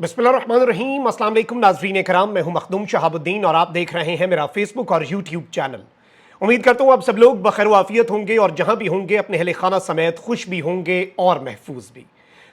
बिस्मिल्लाहिर्रहमानिर्रहीम। अस्सलाम वालेकुम नाज़रीन कराम, मैं हूं मखदूम शहाबुद्दीन और आप देख रहे हैं मेरा फेसबुक और यूट्यूब चैनल। उम्मीद करता हूं आप सब लोग बखैर वाफियत होंगे और जहां भी होंगे अपने अहले खाना समेत खुश भी होंगे और महफूज भी।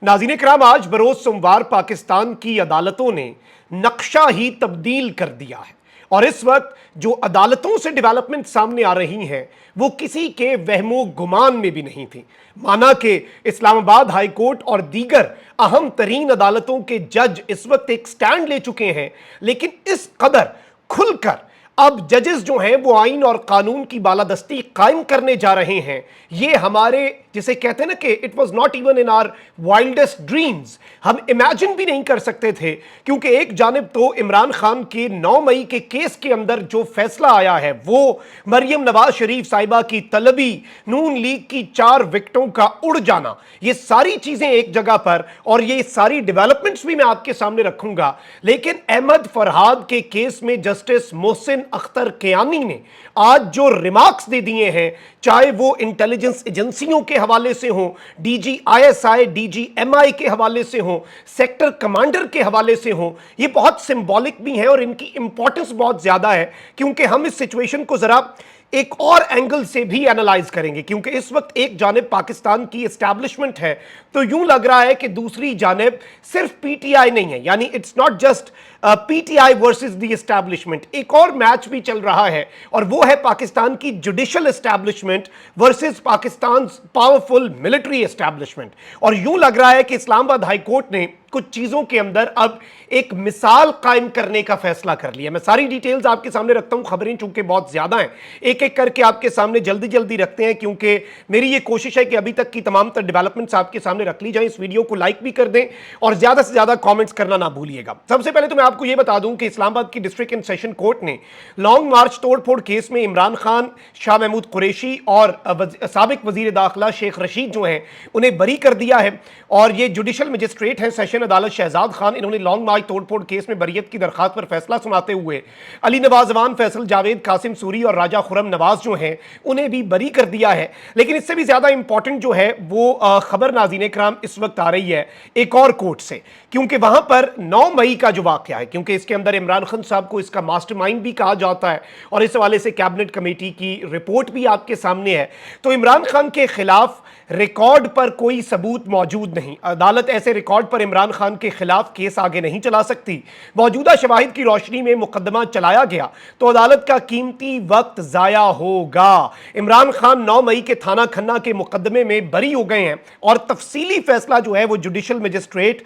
नाज़रीन कराम, आज बरोज़ सोमवार पाकिस्तान की अदालतों ने नक्शा ही तब्दील कर दिया है और इस वक्त जो अदालतों से डेवलपमेंट सामने आ रही हैं वो किसी के वहमो गुमान में भी नहीं थी। माना कि इस्लामाबाद हाई कोर्ट और दीगर अहम तरीन अदालतों के जज इस वक्त एक स्टैंड ले चुके हैं, लेकिन इस कदर खुलकर अब जजेस जो हैं वो आइन और कानून की बालादस्ती कायम करने जा रहे हैं। ये हमारे जिसे कहते हैं ना कि it was not even in our wildest dreams, हम इमेजिन भी नहीं कर सकते थे। क्योंकि एक जानिब तो इमरान खान के 9 मई के केस के अंदर जो फैसला आया है वो मरियम नवाज शरीफ साहिबा की तलबी, नून लीग की 4 विकेटों का उड़ जाना, ये सारी चीजें एक जगह पर और ये सारी डेवलपमेंट्स भी मैं आपके सामने रखूंगा। लेकिन अहमद फरहाद के केस में जस्टिस मोहसिन अख्तर कियानी ने आज जो रिमार्क्स दे दिए हैं, चाहे वो इंटेलिजेंस एजेंसियों के हवाले से हो, डीजी आईएसआई, डीजी एमआई के हवाले से हो, सेक्टर कमांडर के हवाले से हो, ये बहुत सिंबॉलिक भी हैं और इनकी इंपॉर्टेंस बहुत ज्यादा है। क्योंकि हम इस सिचुएशन को जरा एक और एंगल से भी एनालाइज करेंगे। क्योंकि इस वक्त एक जानिब पाकिस्तान की एस्टैब्लिशमेंट है तो यूं लग रहा है कि दूसरी जानिब सिर्फ पीटीआई नहीं है, यानी it's not just PTI versus the establishment, एक और मैच भी चल रहा है और वो है पाकिस्तान की judicial establishment versus Pakistan powerful military establishment. और यूं लग रहा है कि इस्लामाबाद हाई कोर्ट ने कुछ चीजों के अंदर अब एक मिसाल कायम करने का फैसला कर लिया। मैं सारी डिटेल्स आपके सामने रखता हूं, खबरें चूंकि बहुत ज्यादा हैं, एक एक करके आपके सामने जल्दी जल्दी रखते हैं। क्योंकि मेरी ये कोशिश है कि अभी तक की तमाम तर डेवलपमेंट्स आपके सामने रख ली जाए। इस वीडियो को लाइक भी कर दें और ज्यादा से ज्यादा कमेंट्स करना ना भूलिएगा। सबसे पहले तो मैं आपको ये बता दूं कि इस्लामाबाद की डिस्ट्रिक्ट एंड सेशन कोर्ट ने लॉन्ग मार्च तोड़फोड़ केस में इमरान खान, शाह महमूद कुरैशी और साबिक वजीर दाखिला शेख रशीद जो हैं उन्हें बरी कर दिया है। और ये जुडिशियल मजिस्ट्रेट हैं सेशन अदालत शहजाद खान, इन्होंने लॉन्ग मार्च तोड़फोड़ केस में बरियत की दरखास्त पर फैसला सुनाते हुए अली नवाज जवान, फैसल जावेद, कासिम सूरी और राजा खुरम नवाज जो हैं उन्हें भी बरी कर दिया है। लेकिन इससे भी ज्यादा इंपॉर्टेंट जो है वो खबर नाज़रीन कराम इस वक्त आ रही है एक और कोर्ट से। क्योंकि वहां पर 9 मई का जो वाकया है, क्योंकि इसके अंदर इमरान खान साहब को इसका मास्टरमाइंड भी कहा जाता है और इस हवाले से कैबिनेट कमेटी की रिपोर्ट भी आपके सामने है, तो इमरान खान के खिलाफ रिकॉर्ड पर कोई सबूत मौजूद नहीं। अदालत ऐसे रिकॉर्ड पर इमरान खान के खिलाफ केस आगे नहीं चला सकती। मौजूदा शवाहिद की रोशनी में मुकदमा चलाया गया तो अदालत का कीमती वक्त जाया होगा। इमरान खान 9 मई के थाना खन्ना के मुकदमे में बरी हो गए हैं और तफसीली फैसला जो है वो जुडिशियल मजिस्ट्रेट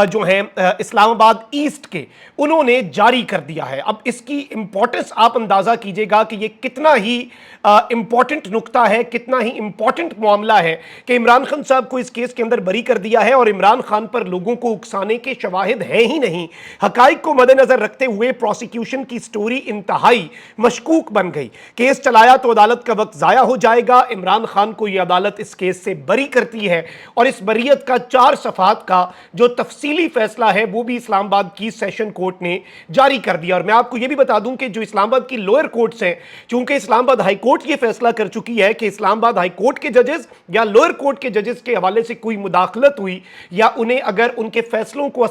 जो है इस्लामाबाद ईस्ट के उन्होंने जारी कर दिया है। अब इसकी इंपॉर्टेंस आप अंदाजा कीजिएगा कि ये कितना ही इंपॉर्टेंट नुक्ता है, कितना ही इंपॉर्टेंट मामला है कि इमरान खान साहब को इस केस के अंदर बरी कर दिया है और इमरान खान पर लोगों को उकसाने के शवाहिद हैं ही नहीं। हकाइक को मद्देनजर रखते हुए प्रोसिक्यूशन की स्टोरी इंतहाई मशकूक बन गई। केस चलाया तो अदालत का वक्त जाया हो जाएगा। इमरान खान को यह अदालत इस केस से बरी करती है और इस बरीयत का 4 सफात का जो तफसीली फैसला है वो भी इस्लामाबाद की सेशन कोर्ट ने जारी कर दिया। और मैं आपको यह भी बता दूं कि जो इस्लामाबाद की लोअर कोर्ट्स हैं, चूंकि इस्लामाबाद हाई कोर्ट ये फैसला कर चुकी है कि इस्लामाबाद हाई कोर्ट के जजेस या लोअर कोर्ट के जजेस के हवाले से कोई मुदाखलत हुई या उन्हें अगर उनके फैसलों को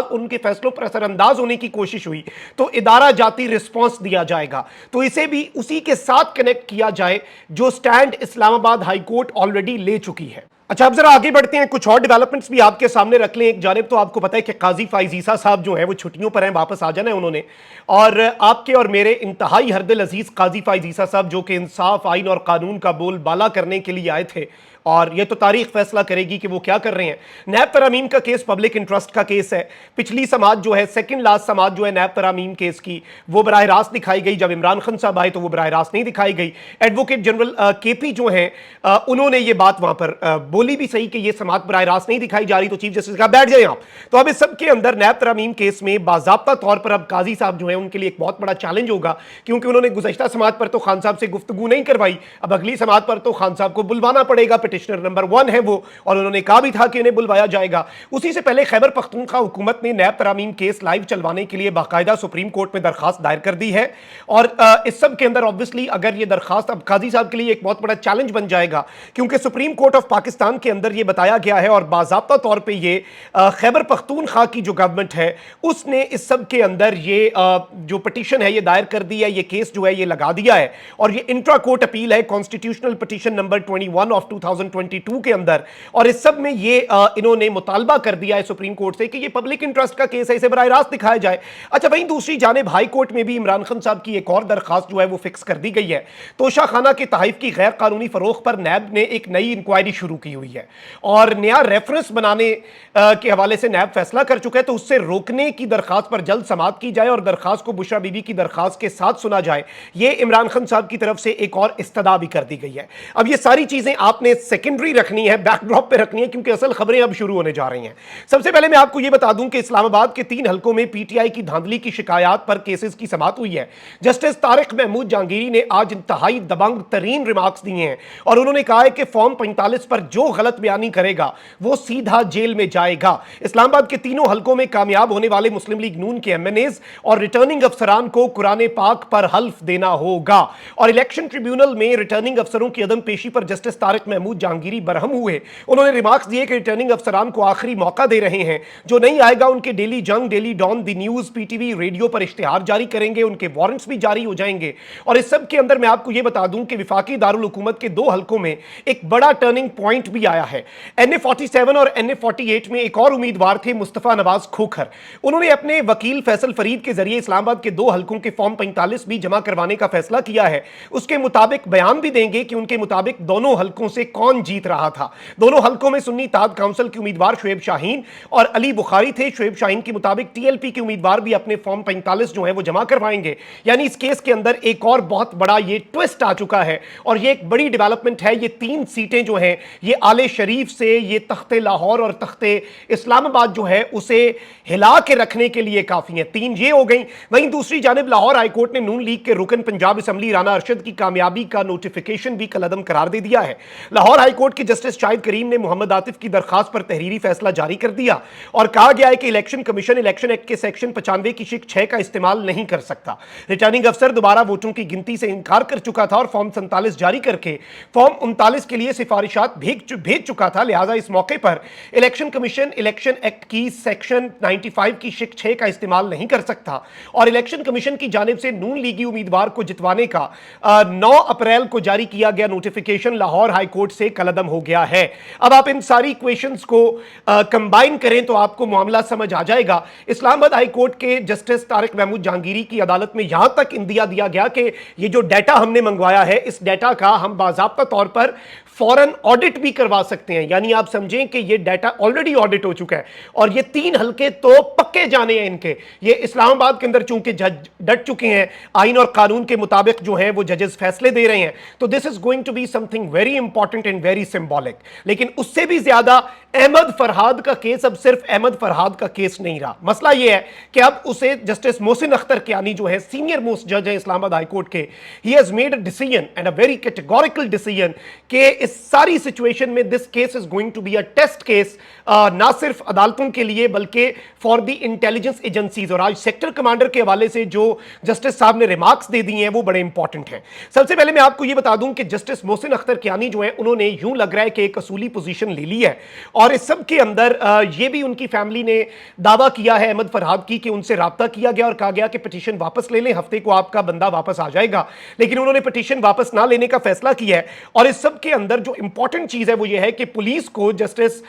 उनके फैसलों पर असरअंदाज होने की कोशिश हुई तो इदारा जाती रिस्पॉन्स दिया जाएगा। तो इसे भी उसी के साथ कनेक्ट किया जाए जो stand Islamabad high court already ले चुकी है। अच्छा, अब जरा आगे बढ़ते हैं, कुछ और डेवलपमेंट्स भी आपके सामने रख लें। एक जानिब तो आपको पता है कि काजी फाइज ईसा साहब जो हैं वो छुट्टियों पर हैं, वापस आ जाना है उन्होंने। और आपके और मेरे इंतहाई हरदिल अजीज काजी फाइज ईसा साहब जो कि इंसाफ, आइन और कानून का बोल बाला करने के लिए आए थे और ये तो तारीख फैसला करेगी कि वो क्या कर रहे हैं। नैब तरामीम का केस पब्लिक इंटरेस्ट का केस है। पिछली समाज जो है, सेकंड लास्ट समाज जो है नैब तरामीम केस की, वो बराह रास्त दिखाई गई। जब इमरान खान साहब आए तो वो बराह रास्त नहीं दिखाई गई। एडवोकेट जनरल केपी जो है उन्होंने ये बात वहां पर बोली भी सही कि ये समात बराह रास्त नहीं दिखाई जा रही। तो चीफ जस्टिस कहा बैठ जाए आप। तो अब इस सब के अंदर नैब तरामीम केस में बाज़ाब्ता तौर पर अब काजी साहब जो है उनके लिए एक बहुत बड़ा चैलेंज होगा, क्योंकि उन्होंने गुज़श्ता समात पर तो खान साहब से गुफ्तगू नहीं करवाई, अब अगली समात पर तो खान साहब को बुलवाना पड़ेगा पटिशनर नंबर 1 है वो, और उन्होंने कहा भी था कि इन्हें बुलवाया जाएगा। उसी से पहले खैबर पख्तूनख्वा हुकूमत ने नैब तरामीम केस लाइव चलवाने के लिए बाकायदा सुप्रीम कोर्ट में दरखास्त दायर कर दी है। और इस सब के अंदर ऑब्वियसली अगर ये दरखास्त अब काजी साहब के लिए एक बहुत बड़ा चैलेंज बन जाएगा, क्योंकि सुप्रीम कोर्ट ऑफ पाकिस्तान के अंदर ये बताया गया है और बाज़ाब्ता तौर पे ये खैबर पख्तूनख्वा की जो गवर्नमेंट है उसने इस सब के अंदर ये जो पिटीशन है ये दायर कर दी है, ये केस जो है ये लगा दिया है, और ये इंट्रा कोर्ट अपील है कॉन्स्टिट्यूशनल पिटीशन नंबर 21 ऑफ 2022 के अंदर। और इस सब में ये इन्होंने मुतालबा कर दिया है सुप्रीम कोर्ट से कि ये पब्लिक इंटरेस्ट का केस है, इसे बराह रास्त दिखाया जाए। अच्छा, वहीं दूसरी जानिब हाई कोर्ट में भी इमरान खान साहब की एक और दरखास्त जो है वो फिक्स कर दी गई है। तोशा खाना के तहफ़ की गैर कानूनी फरोख्त पर नैब ने एक नई इंक्वायरी शुरू की हुई है और नया रेफरेंस बनाने के हवाले से नैब फैसला कर चुका है, तो उससे रोकने की दरखास्त पर जल्द समाअत की जाए और दरखास्त को बुशरा बीबी की दरखास्त के साथ सुना जाए। ये इमरान खान साहब की तरफ से एक और इस्तदा भी कर दी गई है। अब ये सारी चीजें आपने सेकेंडरी रखनी है, बैकड्रॉप पे रखनी है, क्योंकि असल खबरें अब शुरू होने जा रही हैं। सबसे पहले मैं आपको ये बता दूं कि इस्लामाबाद के 3 हलकों में पीटीआई की धांधली की शिकायत पर केसेस की समाअत हुई है। जस्टिस तारिक महमूद जहांगीरी ने आज इंतहाई दबंग तरीन रिमार्क्स दिए हैं और उन्होंने कहा है कि फॉर्म 45 पर जो गलत बयानी करेगा वो सीधा जेल में जाएगा। इस्लामाबाद के तीनों हलकों में कामयाब होने वाले मुस्लिम लीग नून के एमएनएज और रिटर्निंग अफसरान को कुरान पाक पर हल्फ देना होगा। और इलेक्शन ट्रिब्यूनल में रिटर्निंग अफसरों की अदम पेशी पर जस्टिस तारिक महमूद जहांगीरी बरहम हुए। उन्होंने रिमार्क्स दिए कि रिटर्निंग अफसरान को आखिरी मौका दे रहे हैं, जो नहीं आएगा उनके डेली जंग, डेली डॉन, दी न्यूज, पीटीवी, रेडियो पर इश्तिहार जारी करेंगे, उनके वारंट्स भी जारी हो जाएंगे। और इस सब के अंदर मैं आपको यह बता दूं कि विफाकी दारुल हुकूमत के 2 हलकों में एक बड़ा टर्निंग पॉइंट भी आया है। NA 47 और NA 48 में एक और उम्मीदवार थे मुस्तफा नवाज खोखर। उन्होंने अपने वकील फैसल फरीद के जरिए इस्लामाबाद के 2 हलकों के फॉर्म 45 भी जमा करवाने का फैसला किया है। उसके मुताबिक बयान भी देंगे कि उनके मुताबिक दोनों हलकों से कौन जीत रहा था। दोनों हलकों में सुन्नी इत्तेहाद काउंसिल के उम्मीदवार शुएब शाहीन और अली बुखारी थे। शुएब शाहीन के मुताबिक TLP के उम्मीदवार भी अपने फॉर्म 45 जो है वो जमा करवाएंगे। यानी इस केस के अंदर एक और बहुत बड़ा ये ट्विस्ट आ चुका है और ये एक बड़ी डेवलपमेंट है। ये 3 सीटें जो हैं ये आले शरीफ से ये तख्ते लाहौर और तख्ते इस्लामाबाद जो है उसे हिला के रखने के लिए काफी हैं। 3 ये हो गई। वहीं दूसरी जानिब लाहौर हाईकोर्ट ने नून लीग के रुकन पंजाब असम्बली राना अरशद की कामयाबी का नोटिफिकेशन भी कलअदम करार दे दिया है। लाहौर हाईकोर्ट के जस्टिस शाहिद करीम ने मोहम्मद आतिफ की दरखास्त पर तहरीरी फैसला जारी कर दिया और कहा गया है कि इलेक्शन कमीशन इलेक्शन एक्ट के सेक्शन 95 की शिक 6 का इस्तेमाल नहीं कर सकता। रिटर्निंग अफसर दोबारा वोटों की गिनती से इनकार कर चुका था और फॉर्म 47 जारी करके फॉर्म 39 के लिए सिफारिशात भेज चुका था। लिहाजा इस मौके पर इलेक्शन कमीशन इलेक्शन एक्ट की सेक्शन 95 की शिक 6 का इस्तेमाल नहीं कर सकता और इलेक्शन कमीशन की जानिब से नून लीगी उम्मीदवार को जितवाने का 9 अप्रैल को जारी किया गया नोटिफिकेशन लाहौर हाई कोर्ट से कलअदम हो गया है। अब आप इन सारी इक्वेशंस को कंबाइन करें तो आपको मामला समझ आ जाएगा। इस्लामाबाद हाई कोर्ट के जस्टिस तारिक महमूद जहांगीरी की अदालत में यहां तक इंदिया दिया गया कि ये जो डाटा हमने मंगवाया है इस डाटा का हम बाज़ाब्ता तौर पर फौरन ऑडिट भी करवा सकते हैं। यानी आप समझें कि ये डाटा ऑलरेडी ऑडिट हो चुका है और ये 3 हलके तो पक्के जाने हैं इनके। ये इस्लामाबाद के अंदर चूंकि जज डट चुके हैं, आइन और कानून के मुताबिक जो है वो जजेस फैसले दे रहे हैं, तो this is going to be something very important and very symbolic. लेकिन उससे भी ज्यादा अहमद फरहाद का केस अब सिर्फ अहमद फरहाद का केस नहीं रहा। मसला यह है कि अब उसे जस्टिस मोहसिन अख्तर कियानी जो है सीनियर मोस्ट जज है इस्लामाबाद हाई कोर्ट के, he has made a decision and a very categorical decision कि इस सारी सिचुएशन में this case is going to be a test case, ना सिर्फ अदालतों के लिए बल्कि फॉर द इंटेलिजेंस एजेंसीज। और आज सेक्टर कमांडर के हवाले से जो जस्टिस साहब ने रिमार्क्स दे दिए हैं वो बड़े इंपॉर्टेंट हैं। सबसे पहले मैं आपको यह बता दूं कि जस्टिस मोहसिन अख्तर कियानी जो है उन्होंने यूं लग रहा है कि एक असूली पोजीशन ले ली है और इस सब के अंदर यह भी उनकी फैमिली ने दावा किया है अहमद फरहाद की कि उनसे राब्ता किया गया और कहा गया कि पिटीशन वापस ले लें, हफ्ते को आपका बंदा वापस आ जाएगा। लेकिन उन्होंने पिटीशन वापस ना लेने का फैसला किया है और इस सब के अंदर जो इंपॉर्टेंट चीज है वो यह है कि पुलिस को जस्टिस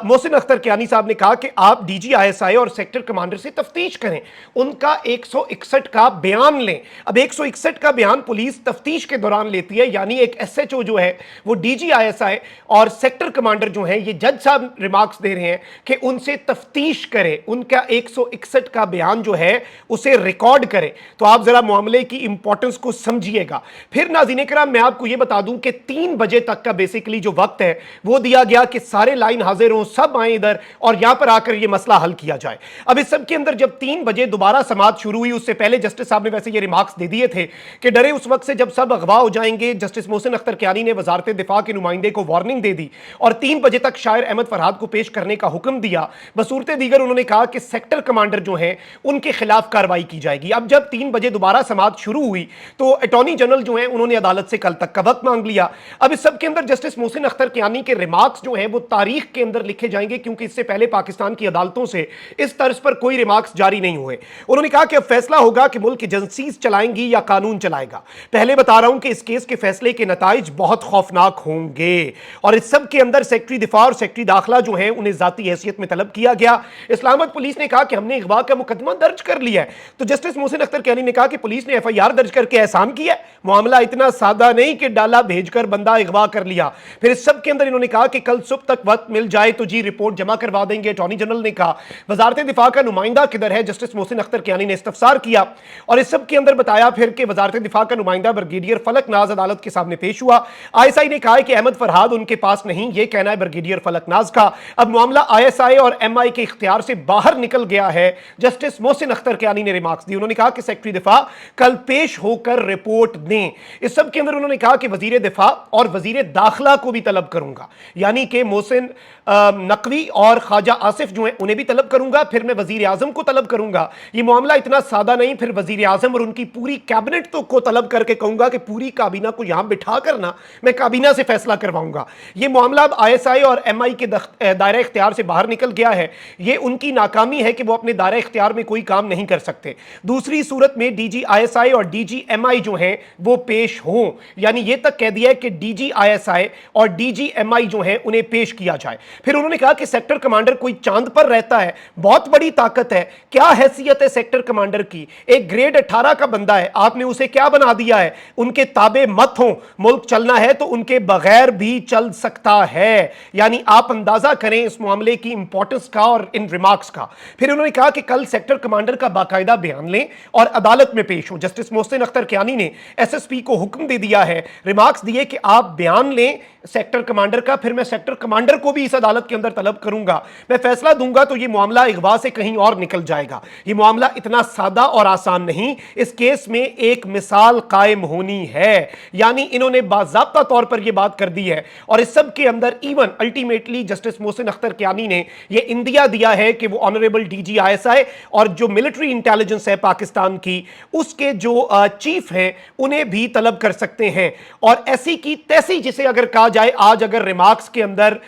मोहसिन अख्तर कियानी साहब ने कहा कि आप DG ISI और सेक्टर कमांडर से तफ्तीश करें, उनका 161 का बयान लें। अब 161 का बयान पुलिस तफ्तीश के दौरान लेती है, यानी एक SHO जो है वो DG ISI और सेक्टर कमांडर जो है ये जज साहब रिमार्क्स दे रहे हैं कि उनसे तफ्तीश करे, उनका 161 का बयान जो है उसे रिकॉर्ड करे। तो आप जरा मामले की इंपॉर्टेंस को समझिएगा। फिर नाज़रीन किराम मैं आपको यह बता दूं कि 3 बजे तक का बेसिकली जो वक्त है वो दिया गया कि सारे लाइन हाजिर हों, सब आए इधर और यहां पर आकर यह मसला हल किया जाए। अब इस सब के अंदर जब 3 बजे दोबारा समाअत शुरू हुई, उससे पहले जस्टिस साहब ने वैसे ये रिमार्क्स दे दिए थे कि डरे उस वक्त से जब सब अगवा हो जाएंगे। जस्टिस मोहसिन अख्तर कियानी ने वजारत दिफा के नुमाइंदे को वार्निंग दे दी और 3 बजे तक शायर अहमद फरहाद को पेश करने का हुक्म दिया। बसूरत दीगर उन्होंने कहा कि सेक्टर कमांडर जो हैं उनके खिलाफ कार्रवाई की जाएगी। अब जब 3 बजे दोबारा समाअत शुरू हुई तो अटॉर्नी जनरल जो हैं उन्होंने अदालत से कल तक का वक्त मांग लिया। अब इस सब के अंदर जस्टिस मोहसिन अख्तर कियानी के रिमार्क्स जो हैं वो तारीख के अंदर लिखे जाएंगे, क्योंकि इससे पहले पाकिस्तान की अदालतों से इस तर्ज पर कोई रिमार्क्स जारी नहीं हुए। उन्होंने कहा कि अब फैसला होगा कि मुल्क एजेंसीज चलाएंगी या कानून चलाएगा। पहले बता रहा हूं कि इस केस के फैसले के नताइज बहुत खौफनाक होंगे और इस सब के अंदर सेक्रेटरी दिफा और सेक्रेटरी दाखिला जो है उन्हें जाती हैसियत में तलब किया गया। इस्लामाबाद पुलिस ने कहा कि हमने अगवा का मुकदमा दर्ज कर लिया है। तो जस्टिस मोहसिन अख्तर कियानी ने कहा कि पुलिस ने एफआईआर दर्ज करके एहसान किया। मामला इतना सादा नहीं कि डाला भेजकर बंदा अगवा कर लिया। फिर इस सब के अंदर इन्होंने कहा कि कल सुबह तक वक्त मिल जाए तो जी रिपोर्ट जमा करवा देंगे। अटॉर्नी जनरल ने कहा वजारत दिफा का नुमाइंदा किधर है? जस्टिस मोहसिन अख्तर कियानी ने इस्तफसार किया और इस सब के अंदर बताया फिर कि वजारत दिफा का नुमाइंदा ब्रिगेडियर फलक नाज अदालत के सामने पेश हुआ। आईएसआई ने कहा कि अहमद फरहाद उनके पास नहीं, यह कहना है ब्रिगेडियर फलक नाज का। अब मामला आईएसआई और एमआई के इख्तियार से बाहर निकल गया है। जस्टिस मोहसिन अख्तर कियानी ने रिमार्क्स दी। उन्होंने कहा कि सेक्रेटरी दिफा कल पेश होकर रिपोर्ट दें। इस सब के अंदर उन्होंने कहा कि वजीर दिफा और वजीर दाखिला को भी तलब करूंगा, यानी कि मोहसिन नकवी और ख्वाजा आसिफ जो हैं उन्हें भी तलब करूंगा, फिर मैं वजीर आजम को तलब करूंगा। ये मामला इतना सादा नहीं, फिर वजीर आजम और उनकी पूरी कैबिनेट तो को तलब करके कहूंगा कि पूरी काबीना को यहां बिठा करना मैं काबीना से फैसला करवाऊंगा। ये मामला अब आईएसआई और एमआई के दायरा इख्तियार से बाहर निकल गया है। ये उनकी नाकामी है कि वो अपने दायरा इख्तियार में कोई काम नहीं कर सकते। दूसरी सूरत में डीजी आईएसआई और डीजी एमआई जो हैं वो पेश हों, यानी ये तक कह दिया है कि डीजी आईएसआई और डीजी एमआई जो हैं उन्हें पेश किया जाए। फिर उन्होंने कहा कि सेक्टर कमांडर कोई चांद पर रहता है, बहुत बड़ी ताकत है, क्या हैसियत है सेक्टर कमांडर की? एक ग्रेड 18 का बंदा है, आपने उसे क्या बना दिया है? उनके ताबे मत हो, मुल्क चलना है तो उनके बगैर भी चल सकता है। यानी आप अंदाजा करें इस मामले की इंपॉर्टेंस का और इन रिमार्क्स का। फिर उन्होंने कहा कि कल सेक्टर कमांडर का बाकायदा बयान लें और अदालत में पेश हो। जस्टिस मोहसिन अख्तर कियानी ने एसएसपी को हुक्म दे दिया है, रिमार्क्स दिए कि आप बयान लें सेक्टर कमांडर का, फिर मैं सेक्टर कमांडर को भी इस अदालत के अंदर तलब करूंगा। मैं फैसला दूंगा तो यह मामला अगवा से कहीं और निकल जाएगा। यह मामला इतना सादा और आसान नहीं, इस केस में एक मिसाल कायम होनी है। यानी इन्होंने बाज़ाब्ता तौर पर यह बात कर दी है और इस सब के अंदर even ultimately justice Mohsin Akhtar Kayani ने यह इंदिया दिया है कि वो ऑनरेबल डीजी आईएसआई और जो मिलिट्री इंटेलिजेंस है पाकिस्तान की उसके जो चीफ हैं उन्हें भी तलब कर सकते हैं। और ऐसी की तैसी जिसे अगर कहा जाए, आज अगर रिमार्क्स के अंदर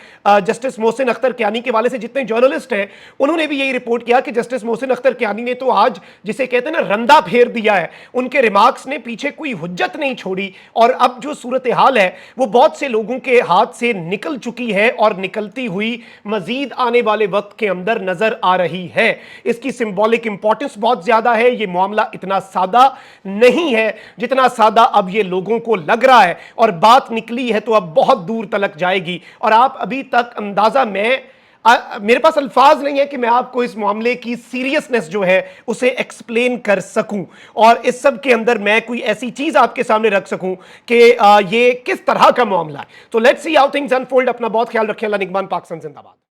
जस्टिस मोहसिन अख्तर कियानी के वाले से जितने जर्नलिस्ट हैं उन्होंने भी यही रिपोर्ट किया कि जस्टिस मोहसिन अख्तर कियानी ने तो आज जिसे कहते हैं ना रंदा फेर दिया है। उनके रिमार्क्स ने पीछे कोई हुज्जत नहीं छोड़ी और अब जो सूरत हाल है वो बहुत से लोगों के हाथ से निकल चुकी है और निकलती हुई मजीद आने वाले वक्त के अंदर नजर आ रही है। इसकी सिंबॉलिक इंपॉर्टेंस बहुत ज्यादा है। ये मामला इतना सादा नहीं है जितना सादा अब ये लोगों को लग रहा है और बात निकली है तो अब बहुत दूर तलक जाएगी। और आप अभी तक अंदाजा मेरे पास अल्फाज नहीं है कि मैं आपको इस मामले की सीरियसनेस जो है उसे एक्सप्लेन कर सकूं और इस सब के अंदर मैं कोई ऐसी चीज आपके सामने रख सकूं कि ये किस तरह का मामला है। तो let's see how things unfold. अपना बहुत ख्याल रखें। अल्लाह निगहबान। पाकिस्तान जिंदाबाद।